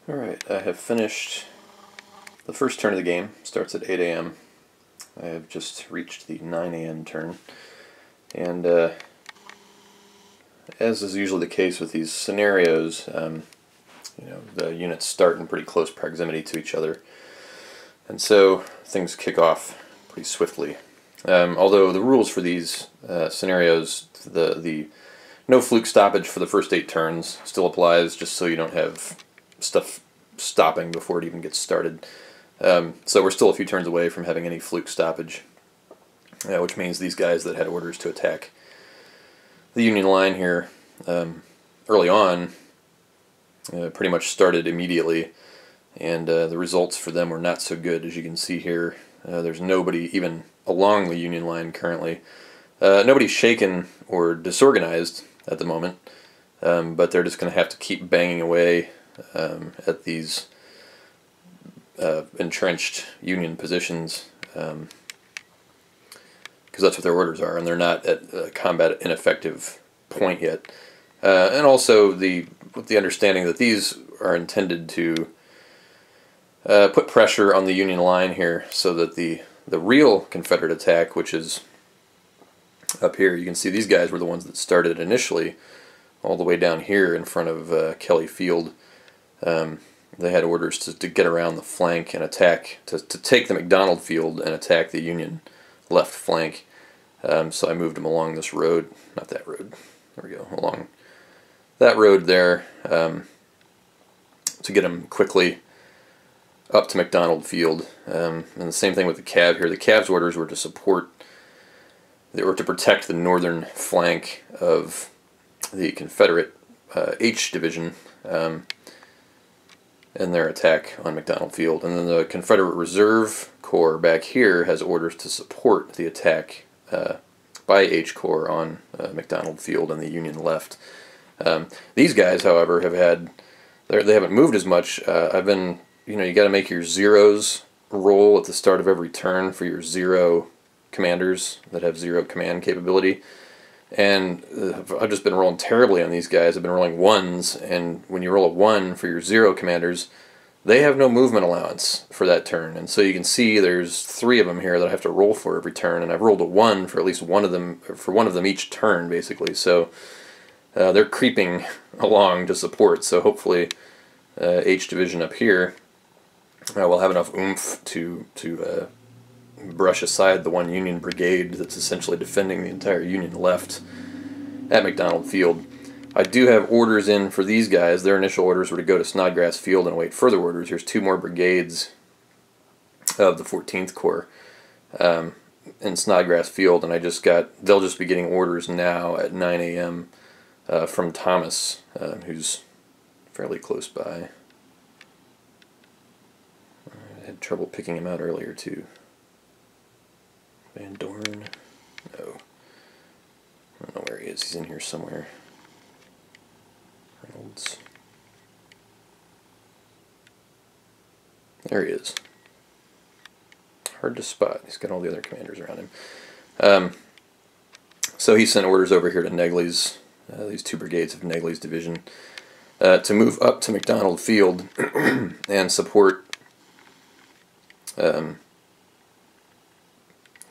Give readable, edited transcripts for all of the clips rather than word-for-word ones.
Alright, I have finished the first turn of the game. Starts at 8 a.m. I have just reached the 9 a.m. turn. And as is usually the case with these scenarios, the units start in pretty close proximity to each other. And so things kick off pretty swiftly. Although the rules for these scenarios, the no fluke stoppage for the first 8 turns still applies, just so you don't have stuff stopping before it even gets started. So we're still a few turns away from having any fluke stoppage, which means these guys that had orders to attack the Union line here early on pretty much started immediately, and the results for them were not so good. As you can see here, there's nobody even along the Union line currently. Nobody's shaken or disorganized at the moment, but they're just going to have to keep banging away at these entrenched Union positions, because that's what their orders are, and they're not at a combat ineffective point yet. And also with the understanding that these are intended to put pressure on the Union line here, so that the real Confederate attack, which is up here, you can see these guys were the ones that started initially all the way down here in front of Kelly Field. They had orders to get around the flank and attack, to take the McDonald Field and attack the Union left flank. So I moved them along this road, not that road, there we go, along that road there, to get them quickly up to McDonald Field. And the same thing with the Cav here. The Cav's orders were to support, they were to protect the northern flank of the Confederate H Division in their attack on McDonald Field. And then the Confederate Reserve Corps back here has orders to support the attack by H Corps on McDonald Field and the Union left. These guys, however, they haven't moved as much. You got to make your zeros roll at the start of every turn for your 0 commanders that have 0 command capability. And I've just been rolling terribly on these guys. I've been rolling 1s, and when you roll a 1 for your 0 commanders, they have no movement allowance for that turn. And so you can see there's 3 of them here that I have to roll for every turn, and I've rolled a 1 for at least one of them each turn, basically. So they're creeping along to support. So hopefully H Division up here will have enough oomph to brush aside the one Union brigade that's essentially defending the entire Union left at McDonald Field. I do have orders in for these guys. Their initial orders were to go to Snodgrass Field and await further orders. Here's 2 more brigades of the 14th Corps in Snodgrass Field, and they'll just be getting orders now at 9 a.m. From Thomas, who's fairly close by. I had trouble picking him out earlier too. Van Dorn? No. I don't know where he is. He's in here somewhere. Reynolds. There he is. Hard to spot. He's got all the other commanders around him. So he sent orders over here to Negley's, these 2 brigades of Negley's division, to move up to McDonald Field and support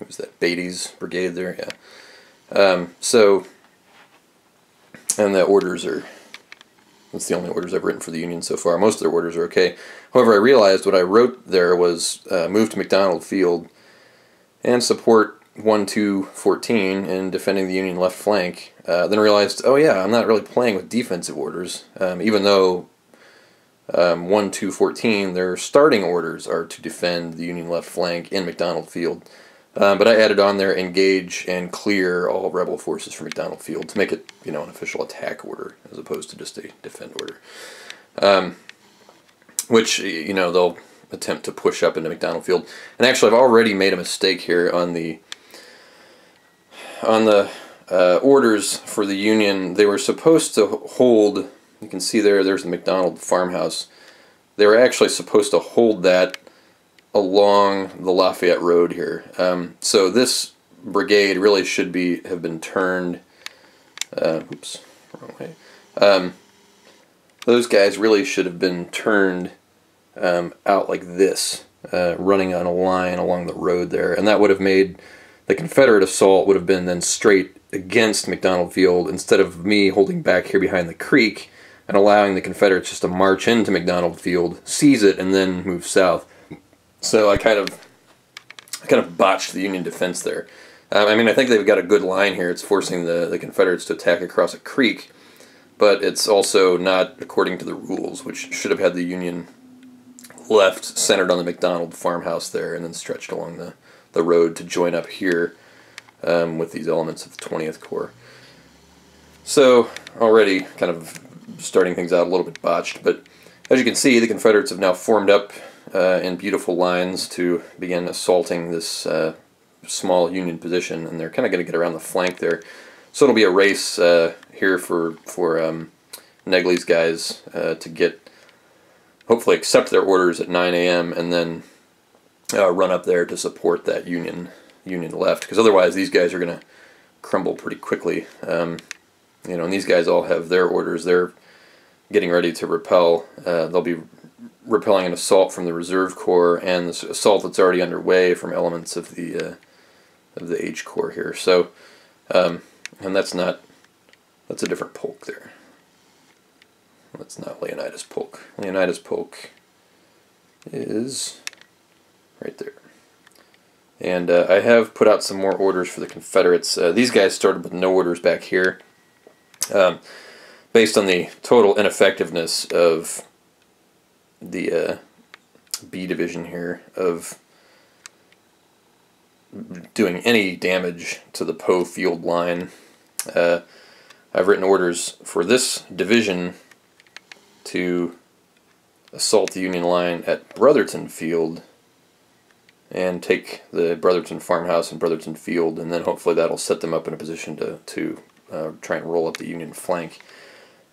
who's that, Beatty's brigade there? Yeah. And the orders that's the only orders I've written for the Union so far. Most of their orders are okay. However, I realized what I wrote there was move to McDonald Field and support 1-2-14 in defending the Union left flank. Then realized, oh yeah, I'm not really playing with defensive orders, even though 1-2-14, their starting orders are to defend the Union left flank in McDonald Field. But I added on there, engage and clear all rebel forces from McDonald Field to make it, an official attack order as opposed to just a defend order. Which, they'll attempt to push up into McDonald Field. And actually, I've already made a mistake here on the orders for the Union. They were supposed to hold, you can see there's the McDonald farmhouse. They were actually supposed to hold that along the Lafayette Road here. So this brigade really should have been turned, oops, wrong way, those guys really should have been turned out like this, running on a line along the road there, and that would have made the Confederate assault would have been then straight against McDonald Field instead of me holding back here behind the creek and allowing the Confederates just to march into McDonald Field, seize it, and then move south. So I kind of botched the Union defense there. I mean, I think they've got a good line here. It's forcing the Confederates to attack across a creek, but it's also not according to the rules, which should have had the Union left centered on the McDonald farmhouse there and then stretched along the road to join up here with these elements of the 20th Corps. So already kind of starting things out a little bit botched, but as you can see, the Confederates have now formed up in beautiful lines to begin assaulting this small Union position, and they're kind of going to get around the flank there. So it'll be a race here for Negley's guys to hopefully accept their orders at 9 a.m. and then run up there to support that Union left, because otherwise these guys are going to crumble pretty quickly. You know, and these guys all have their orders. They're getting ready to repel. They'll be repelling an assault from the Reserve Corps and the assault that's already underway from elements of the H Corps here. So, and that's a different polk there. That's not Leonidas Polk. Leonidas Polk is right there. And I have put out some more orders for the Confederates. These guys started with no orders back here. Based on the total ineffectiveness of the B division here of doing any damage to the Poe Field line, I've written orders for this division to assault the Union line at Brotherton Field and take the Brotherton farmhouse and Brotherton Field, and then hopefully that'll set them up in a position to try and roll up the Union flank.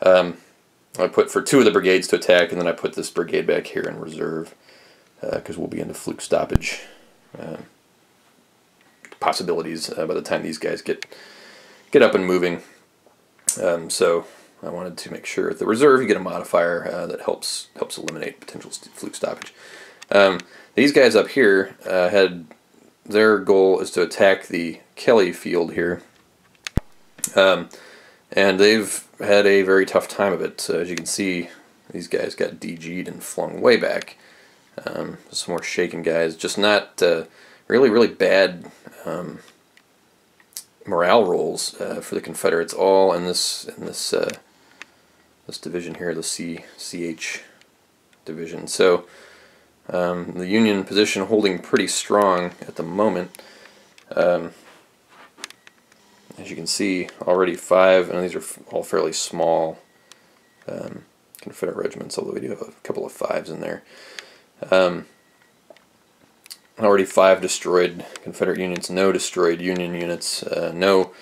I put for 2 of the brigades to attack, and then I put this brigade back here in reserve because we'll be into fluke stoppage possibilities by the time these guys get up and moving. So I wanted to make sure at the reserve you get a modifier that helps eliminate potential fluke stoppage. These guys up here had their goal is to attack the Kelly Field here, and they've had a very tough time of it. So as you can see, these guys got DG'd and flung way back. Some more shaken guys, just not really bad morale rolls for the Confederates, all in this division here, the CH division. So the Union position holding pretty strong at the moment. As you can see, already 5, and these are all fairly small Confederate regiments, although we do have a couple of 5s in there. Already 5 destroyed Confederate units, no destroyed Union units, no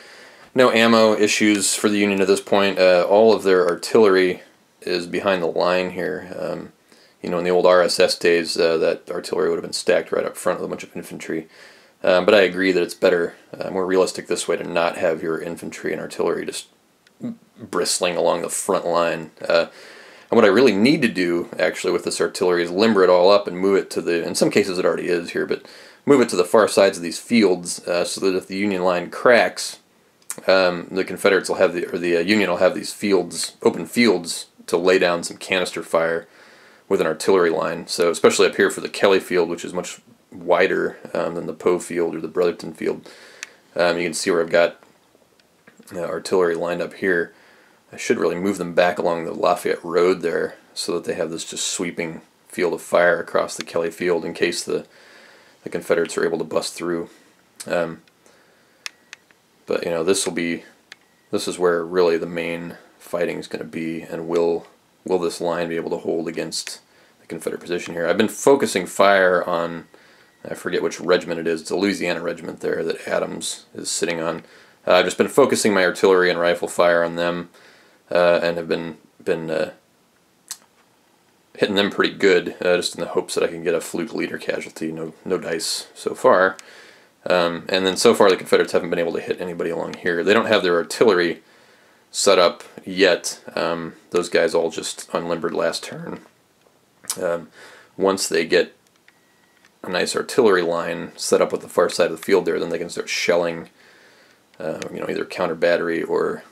ammo issues for the Union at this point. All of their artillery is behind the line here. You know, in the old RSS days, that artillery would have been stacked right up front with a bunch of infantry. But I agree that it's better, more realistic this way to not have your infantry and artillery just bristling along the front line. And what I really need to do, actually, with this artillery is limber it all up and move it to in some cases it already is here, but move it to the far sides of these fields so that if the Union line cracks, the Confederates will have the Union will have these fields, open fields, to lay down some canister fire with an artillery line. So especially up here for the Kelly Field, which is much wider than the Poe Field or the Brotherton Field. You can see where I've got artillery lined up here. I should really move them back along the Lafayette Road there so that they have this just sweeping field of fire across the Kelly Field in case the Confederates are able to bust through. But you know, this is where really the main fighting is going to be, and will this line be able to hold against the Confederate position here? I've been focusing fire on, I forget which regiment it is, it's a Louisiana regiment there that Adams is sitting on. I've just been focusing my artillery and rifle fire on them, and have been hitting them pretty good, just in the hopes that I can get a fluke leader casualty. No dice so far. And then so far the Confederates haven't been able to hit anybody along here. They don't have their artillery set up yet. Those guys all just unlimbered last turn. Once they get a nice artillery line set up with the far side of the field there, then they can start shelling, either counter battery or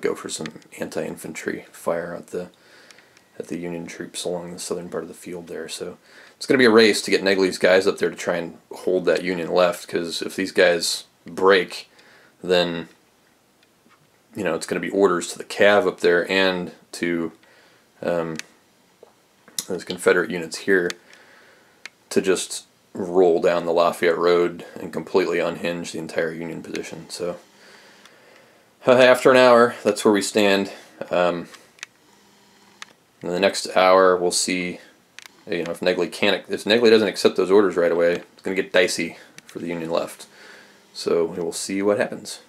go for some anti-infantry fire at the Union troops along the southern part of the field there. So it's going to be a race to get Negley's guys up there to try and hold that Union left, because if these guys break, then it's going to be orders to the cav up there and to those Confederate units here to just roll down the Lafayette Road and completely unhinge the entire Union position. So after an hour, that's where we stand. In the next hour, we'll see. If Negley doesn't accept those orders right away, it's going to get dicey for the Union left. So we will see what happens.